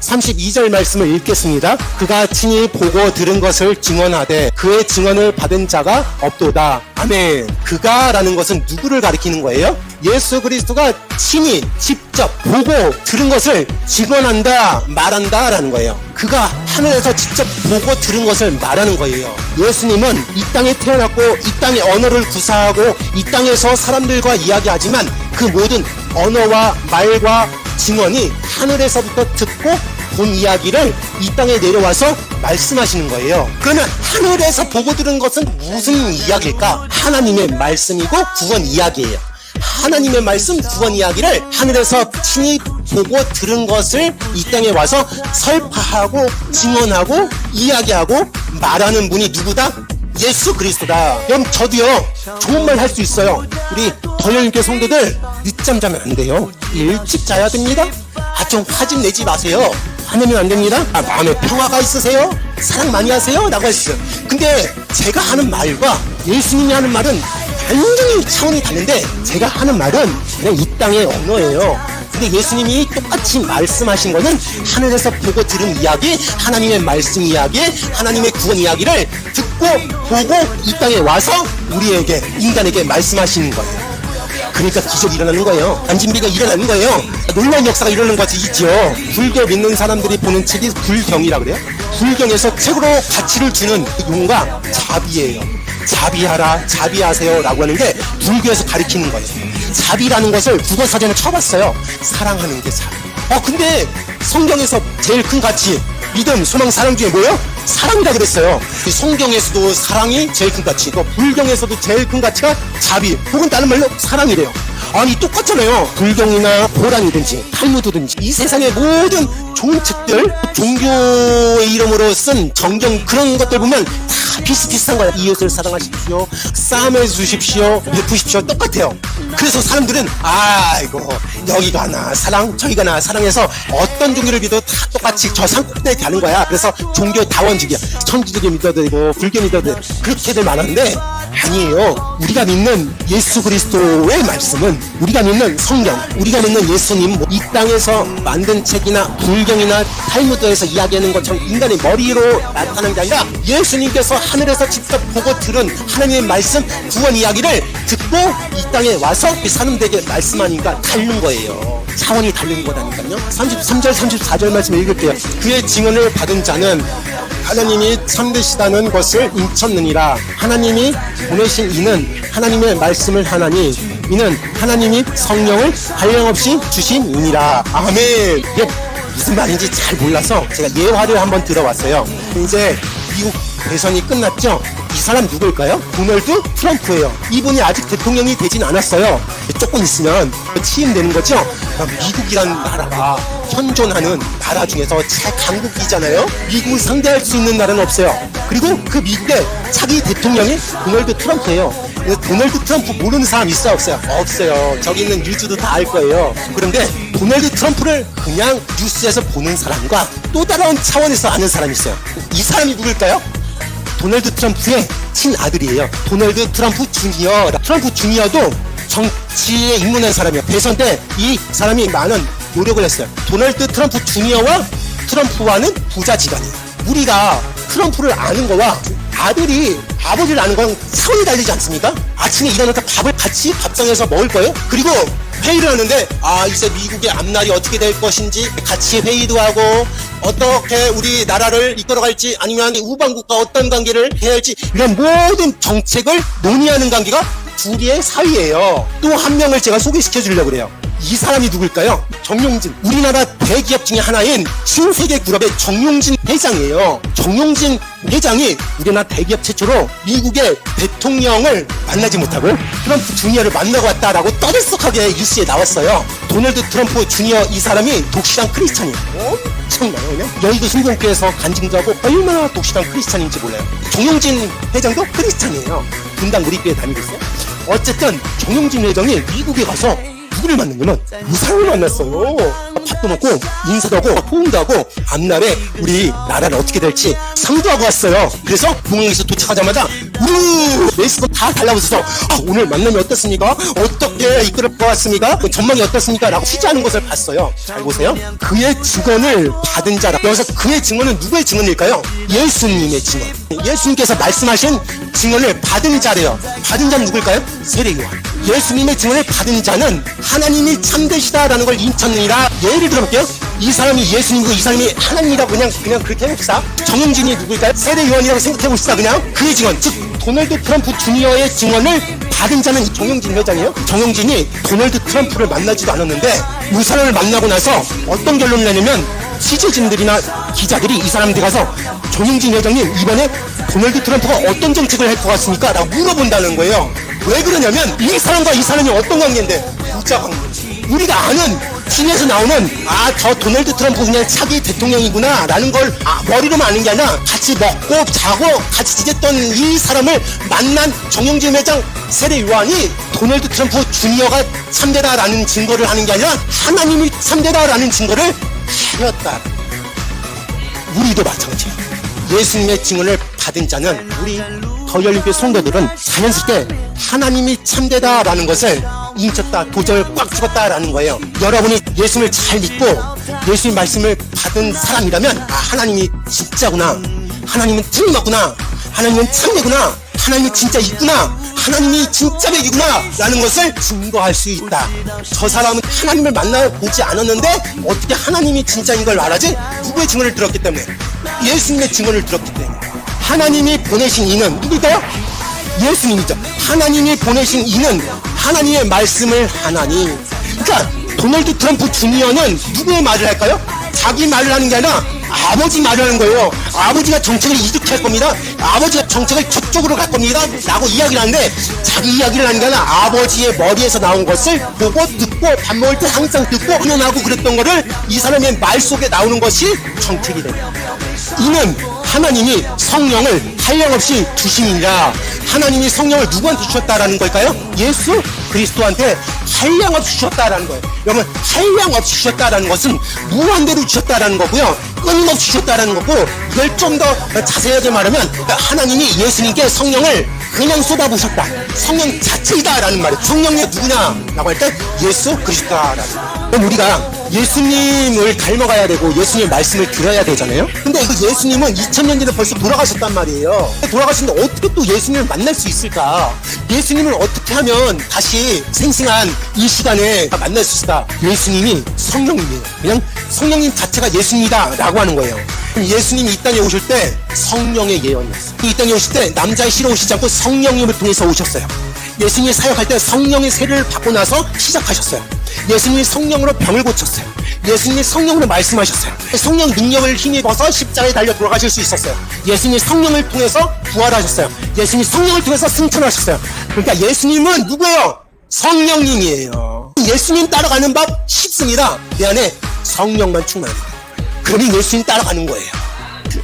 32절 말씀을 읽겠습니다. 그가 친히 보고 들은 것을 증언하되 그의 증언을 받은 자가 없도다. 아멘. 그가라는 것은 누구를 가리키는 거예요? 예수 그리스도가 친히 직접 보고 들은 것을 증언한다, 말한다 라는 거예요. 그가 하늘에서 직접 보고 들은 것을 말하는 거예요. 예수님은 이 땅에 태어났고 이 땅의 언어를 구사하고 이 땅에서 사람들과 이야기하지만 그 모든 언어와 말과 증언이 하늘에서부터 듣고 본 이야기를 이 땅에 내려와서 말씀하시는 거예요. 그러면 하늘에서 보고 들은 것은 무슨 이야기일까? 하나님의 말씀이고 구원 이야기예요. 하나님의 말씀 구원 이야기를 하늘에서 친히 보고 들은 것을 이 땅에 와서 설파하고 증언하고 이야기하고 말하는 분이 누구다? 예수 그리스도다. 그럼 저도요 좋은 말 할 수 있어요. 우리 더여인교 성도들 늦잠 자면 안 돼요. 일찍 자야 됩니다. 좀 화집 내지 마세요. 화내면 안 됩니다. 마음에 평화가 있으세요? 사랑 많이 하세요? 라고 했어요. 근데 제가 하는 말과 예수님이 하는 말은 완전히 차원이 다른데 제가 하는 말은 그냥 이 땅의 언어예요. 근데 예수님이 똑같이 말씀하신 거는 하늘에서 보고 들은 이야기, 하나님의 말씀 이야기, 하나님의 구원 이야기를 듣고 보고 이 땅에 와서 우리에게, 인간에게 말씀하시는 거예요. 그러니까 기적이 일어나는 거예요. 안진비가 일어나는 거예요. 놀라운 역사가 일어나는 것이 있죠. 불교 믿는 사람들이 보는 책이 불경이라 그래요. 불경에서 책으로 가치를 주는 용어가 자비예요. 자비하라, 자비하세요 라고 하는데 불교에서 가리키는 거예요. 자비라는 것을 국어사전에 쳐봤어요. 사랑하는 게 자비. 근데 성경에서 제일 큰 가치, 믿음, 소망, 사랑 중에 뭐예요? 사랑이라 그랬어요. 성경에서도 사랑이 제일 큰 가치, 또 불경에서도 제일 큰 가치가 자비, 혹은 다른 말로 사랑이래요. 아니 똑같잖아요. 불경이나 고란이든지 탈무드든지 이 세상의 모든 좋은 책들, 종교의 이름으로 쓴 정경 그런 것들 보면 다 비슷비슷한 거예요. 이웃을 사랑하십시오, 싸매 주십시오, 베푸십시오, 똑같아요. 그래서 사람들은 아이고 여기가 하나 사랑, 저기가 하나 사랑해서 어떤 종교를 믿어도 다 똑같이 저 산꼭대기에 가는 거야. 그래서 종교 다원주의야. 천주교도 믿어도 되고 불교 믿어도 되고 그렇게들 많았는데 아니에요. 우리가 믿는 예수 그리스도의 말씀은, 우리가 믿는 성경, 우리가 믿는 예수님, 이 땅에서 만든 책이나 불경이나 탈무드에서 이야기하는 것처럼 인간의 머리로 나타나는 게 아니라 예수님께서 하늘에서 직접 보고 들은 하나님의 말씀, 구원 이야기를 듣고 이 땅에 와서 사람들에게 말씀하니까 다른 거예요. 차원이 다른 거라니까요. 33절 34절 말씀 읽을게요. 그의 증언을 받은 자는 하나님이 참되시다는 것을 인쳤느니라. 하나님이 보내신 이는 하나님의 말씀을 하나니 이는 하나님이 성령을 한량없이 주신 이니라. 아멘. 이게 무슨 말인지 잘 몰라서 제가 예화를 한번 들어봤어요. 이제 미국 대선이 끝났죠. 이 사람 누구일까요? 도널드 트럼프예요. 이분이 아직 대통령이 되진 않았어요. 조금 있으면 취임되는 거죠. 미국이란 나라가 현존하는 나라 중에서 제일 강국이잖아요. 미국을 상대할 수 있는 나라는 없어요. 그리고 그 미국의 차기 대통령이 도널드 트럼프예요. 도널드 트럼프 모르는 사람 있어요, 없어요? 없어요. 저기 있는 유주도 다 알 거예요. 그런데 도널드 트럼프를 그냥 뉴스에서 보는 사람과 또 다른 차원에서 아는 사람이 있어요. 이 사람이 누굴까요? 도널드 트럼프의 친아들이에요. 도널드 트럼프 주니어. 트럼프 주니어도 정치에 입문한 사람이에요. 대선 때 이 사람이 많은 노력을 했어요. 도널드 트럼프 주니어와 트럼프와는 부자지간이에요. 우리가 트럼프를 아는 거와 아들이 아버지를 아는 거랑 차원이 다르지 않습니까? 아침에 일어나서 밥을 같이 밥상에서 먹을 거예요. 그리고 회의를 하는데 이제 미국의 앞날이 어떻게 될 것인지 같이 회의도 하고 어떻게 우리 나라를 이끌어갈지 아니면 우방국과 어떤 관계를 해야 할지 이런 모든 정책을 논의하는 관계가 둘이의 사이예요. 또 한 명을 제가 소개시켜 주려고 그래요. 이 사람이 누굴까요? 정용진. 우리나라 대기업 중에 하나인 신세계 그룹의 정용진 회장이에요. 정용진 회장이 우리나라 대기업 최초로 미국의 대통령을 만나지 못하고 트럼프 주니어를 만나고 왔다라고 떠들썩하게 뉴스에 나왔어요. 도널드 트럼프 주니어 이 사람이 독실한 크리스찬이에요. 엄청나요. 그냥 여의도 순경교에서 간증도 하고 얼마나 독실한 크리스찬인지 몰라요. 정용진 회장도 크리스찬이에요. 분당 우리교회 다니고 있어요. 어쨌든 정용진 회장이 미국에 가서 누구를 만나냐면 이 사람을 만났어요. 밥도 먹고 인사도 하고 호응도 하고 앞날에 우리 나라는 어떻게 될지 상도하고 왔어요. 그래서 공항에서 도착하자마자 메시도 다 달라붙어서 오늘 만남이 어떻습니까? 어떻게 이끌어 보았습니까? 전망이 어떻습니까? 라고 취재하는 것을 봤어요. 잘 보세요. 그의 증언을 받은 자라. 여기서 그의 증언은 누구의 증언일까요? 예수님의 증언. 예수님께서 말씀하신 증언을 받은 자래요. 받은 자는 누굴까요? 세례요한. 예수님의 증언을 받은 자는 하나님이 참되시다라는 걸 인쳤느니라. 예를 들어볼게요. 이 사람이 예수님이고 이 사람이 하나님이라고 그냥 그렇게 해봅시다. 정영진이 누구일까요? 세례요한이라고 생각해봅시다. 그냥 그의 증언, 즉 도널드 트럼프 주니어의 증언을 받은 자는 이 정영진 회장이에요. 정영진이 도널드 트럼프를 만나지도 않았는데 이 사람을 만나고 나서 어떤 결론을 내냐면 취재진들이나 기자들이 이 사람한테 가서 정영진 회장님 이번에 도널드 트럼프가 어떤 정책을 할 것 같습니까? 라고 물어본다는 거예요. 왜 그러냐면 이 사람과 이 사람이 어떤 관계인데 부자 관계. 우리가 아는 TV에서 나오는 저 도널드 트럼프 그냥 차기 대통령이구나 라는 걸 머리로만 아는 게 아니라 같이 먹고 자고 같이 지냈던 이 사람을 만난 정영진 회장 세례 요한이 도널드 트럼프 주니어가 참되다라는 증거를 하는 게 아니라 하나님이 참되다라는 증거를 하였다. 우리도 마찬가지야. 예수님의 증언을 받은 자는 우리 더열림교회 성도들은 자연스럽게 하나님이 참되다라는 것을 인쳤다, 도전을 꽉 죽었다라는 거예요. 여러분이 예수님을 잘 믿고 예수님 말씀을 받은 사람이라면 하나님이 진짜구나, 하나님은 틀림없구나, 하나님은 참되구나, 하나님이 진짜 있구나, 하나님이 진짜 백이구나 라는 것을 증거할 수 있다. 저 사람은 하나님을 만나보지 않았는데 어떻게 하나님이 진짜인 걸 말하지? 누구의 증언을 들었기 때문에? 예수님의 증언을 들었기 때문에. 하나님이 보내신 이는 누굴까요? 예수님이죠. 하나님이 보내신 이는 하나님의 말씀을 하나니. 그러니까 도널드 트럼프 주니어는 누구의 말을 할까요? 자기 말을 하는 게 아니라 아버지 말을 하는 거예요. 아버지가 정책을 이렇게 할 겁니다. 아버지가 정책을 저쪽으로 갈 겁니다. 라고 이야기를 하는데 자기 이야기를 하는 게 아니라 아버지의 머리에서 나온 것을 보고 듣고 밥 먹을 때 항상 듣고 의논하고 그랬던 거를 이 사람의 말 속에 나오는 것이 정책이 됩니다. 이는 하나님이 성령을 한량없이 주심이니라. 하나님이 성령을 누구한테 주셨다라는 걸까요? 예수 그리스도한테 한량없이 주셨다라는 거예요. 여러분, 한량없이 주셨다라는 것은 무한대로 주셨다라는 거고요, 끊임없이 주셨다라는 거고, 이걸 좀 더 자세하게 말하면 하나님이 예수님께 성령을 그냥 쏟아부으셨다, 성령 자체이다라는 말이에요. 성령이 누구냐라고 할 때 예수 그리스도다라는 거예요. 그럼 우리가 예수님을 닮아가야 되고 예수님의 말씀을 들어야 되잖아요. 근데 그 예수님은 2000년 전에 벌써 돌아가셨단 말이에요. 돌아가셨는데 어떻게 또 예수님을 만날 수 있을까? 예수님을 어떻게 하면 다시 생생한 이 시간에 만날 수 있을까? 예수님이 성령님이에요. 그냥 성령님 자체가 예수님이다 라고 하는 거예요. 그럼 예수님이 이 땅에 오실 때 성령의 예언이었어요. 이 땅에 오실 때 남자의 씨로 오시지 않고 성령님을 통해서 오셨어요. 예수님이 사역할 때 성령의 세례를 받고 나서 시작하셨어요. 예수님이 성령으로 병을 고쳤어요. 예수님이 성령으로 말씀하셨어요. 성령 능력을 힘입어서 십자가에 달려 돌아가실 수 있었어요. 예수님이 성령을 통해서 부활하셨어요. 예수님이 성령을 통해서 승천하셨어요. 그러니까 예수님은 누구예요? 성령님이에요. 예수님 따라가는 법 쉽습니다. 내 안에 성령만 충만해요. 그러니 예수님 따라가는 거예요.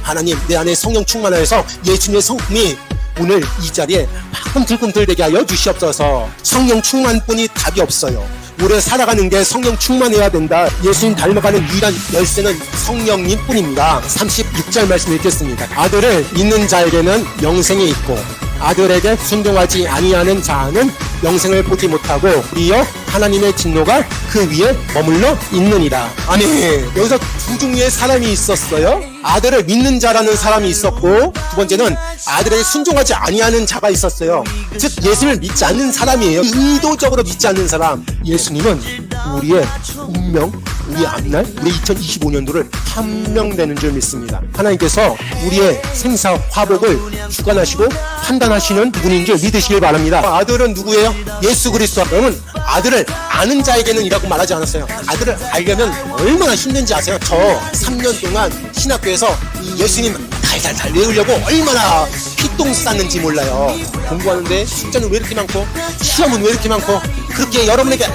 하나님, 내 안에 성령 충만하여서 예수님의 성품이 오늘 이 자리에 꿈틀꿈틀되게 하여 주시옵소서. 성령 충만뿐이 답이 없어요. 오래 살아가는 게 성령 충만해야 된다. 예수님 닮아가는 유일한 열쇠는 성령님 뿐입니다. 36절 말씀 읽겠습니다. 아들을 믿는 자에게는 영생이 있고 아들에게 순종하지 아니하는 자는 영생을 보지 못하고 오히려 하나님의 진노가 그 위에 머물러 있느니라. 아멘. 여기서 두 종류의 사람이 있었어요. 아들을 믿는 자라는 사람이 있었고, 두 번째는 아들에게 순종하지 아니하는 자가 있었어요. 즉 예수님을 믿지 않는 사람이에요. 의도적으로 믿지 않는 사람. 예수님은 우리의 운명, 우리의 앞날, 우리 2025년도를 판명되는 줄 믿습니다. 하나님께서 우리의 생사 화복을 주관하시고 판단하시는 분인 줄 믿으시길 바랍니다. 아들은 누구예요? 예수 그리스도. 여러분, 아들을 아는 자에게는 이라고 말하지 않았어요. 아들을 알려면 얼마나 힘든지 아세요? 저 3년 동안 신학교에서 이 예수님 달달달 외우려고 얼마나 피똥 쌌는지 몰라요. 공부하는데 숫자는 왜 이렇게 많고 시험은 왜 이렇게 많고, 그렇게 여러분에게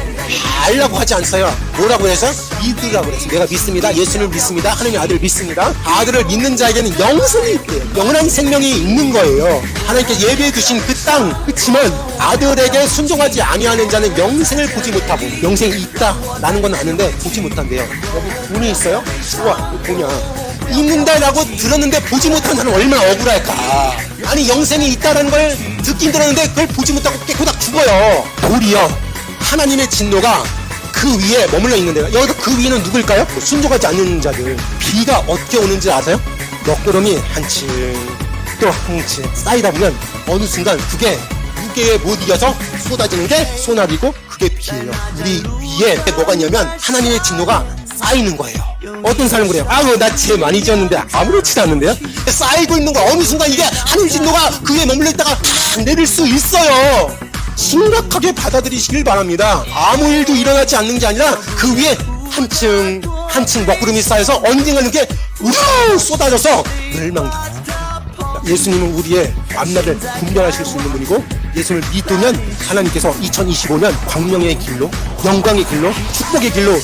알라고 하지 않았어요. 뭐라고 해서? 믿으라고 그랬어요. 내가 믿습니다. 예수를 믿습니다. 하나님의 아들을 믿습니다. 아들을 믿는 자에게는 영생이 있대요. 영원한 생명이 있는 거예요. 하나님께 예배해 주신 그 땅. 그렇지만 아들에게 순종하지 아니하는 자는 영생을 보지 못하고, 영생이 있다라는 건 아는데 보지 못한대요. 여기 돈이 있어요? 좋아, 돈이야. 있는다라고 들었는데 보지 못한 자는 얼마나 억울할까. 아니, 영생이 있다라는 걸 듣긴 들었는데 그걸 보지 못하고 깨꼬닥 죽어요. 도리어 하나님의 진노가 그 위에 머물러 있는데요. 여기서 그 위는 누굴까요? 순종하지 않는 자들. 비가 어떻게 오는지 아세요? 먹구름이 한층 또 한층 쌓이다 보면 어느 순간 그게 무게에 못 이겨서 쏟아지는 게 소나기고, 그게 비예요. 우리 위에 뭐가 있냐면 하나님의 진노가 쌓이는 거예요. 어떤 사람은 그래요. 아우, 나 죄 많이 지었는데 아무렇지도 않는데요. 쌓이고 있는 거, 어느 순간 이게 하나님 진노가 그 위에 머물러 있다가 탁 내릴 수 있어요. 심각하게 받아들이시길 바랍니다. 아무 일도 일어나지 않는 게 아니라 그 위에 한층 한층 먹구름이 쌓여서 언젠가는 게 우르르 쏟아져서 멸망당해요. 예수님은 우리의 앞날을 분별하실 수 있는 분이고, 예수를 믿으면 하나님께서 2025년 광명의 길로, 영광의 길로, 축복의 길로